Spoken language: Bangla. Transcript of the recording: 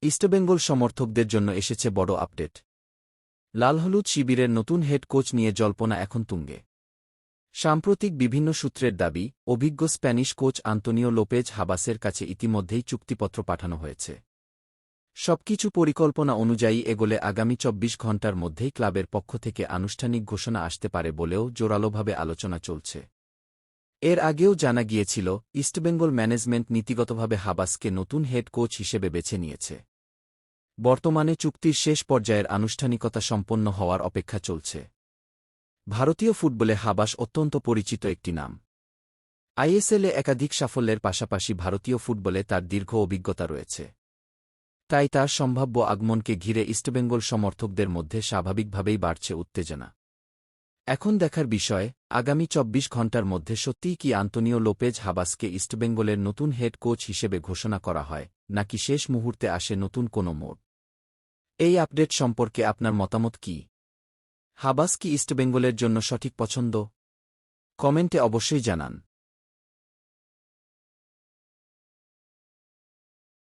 ইস্টবেঙ্গল সমর্থকদের জন্য এসেছে বড় আপডেট। লালহলুদ শিবিরের নতুন হেড কোচ নিয়ে জল্পনা এখন তুঙ্গে। সাম্প্রতিক বিভিন্ন সূত্রের দাবি, অভিজ্ঞ স্প্যানিশ কোচ আন্তোনিও লোপেজ হাবাসের কাছে ইতিমধ্যেই চুক্তিপত্র পাঠানো হয়েছে। সবকিছু পরিকল্পনা অনুযায়ী এগোলে আগামী ২৪ ঘণ্টার মধ্যেই ক্লাবের পক্ষ থেকে আনুষ্ঠানিক ঘোষণা আসতে পারে বলেও জোরালোভাবে আলোচনা চলছে। এর আগেও জানা গিয়েছিল, ইস্টবেঙ্গল ম্যানেজমেন্ট নীতিগতভাবে হাবাসকে নতুন হেড কোচ হিসেবে বেছে নিয়েছে। বর্তমানে চুক্তির শেষ পর্যায়ের আনুষ্ঠানিকতা সম্পন্ন হওয়ার অপেক্ষা চলছে। ভারতীয় ফুটবলে হাবাস অত্যন্ত পরিচিত একটি নাম। আইএসএলে একাধিক সাফল্যের পাশাপাশি ভারতীয় ফুটবলে তার দীর্ঘ অভিজ্ঞতা রয়েছে। তাই তার সম্ভাব্য আগমনকে ঘিরে ইস্টবেঙ্গল সমর্থকদের মধ্যে স্বাভাবিকভাবেই বাড়ছে উত্তেজনা। এখন দেখার বিষয়, আগামী ২৪ ঘণ্টার মধ্যে সত্যিই কি আন্তোনিও লোপেজ হাবাসকে ইস্টবেঙ্গলের নতুন হেড কোচ হিসেবে ঘোষণা করা হয়, নাকি শেষ মুহূর্তে আসে নতুন কোনো মোড়। এই আপডেট সম্পর্কে আপনার মতামত কি? হাবাস কি ইস্টবেঙ্গলের জন্য সঠিক পছন্দ? কমেন্টে অবশ্যই জানান।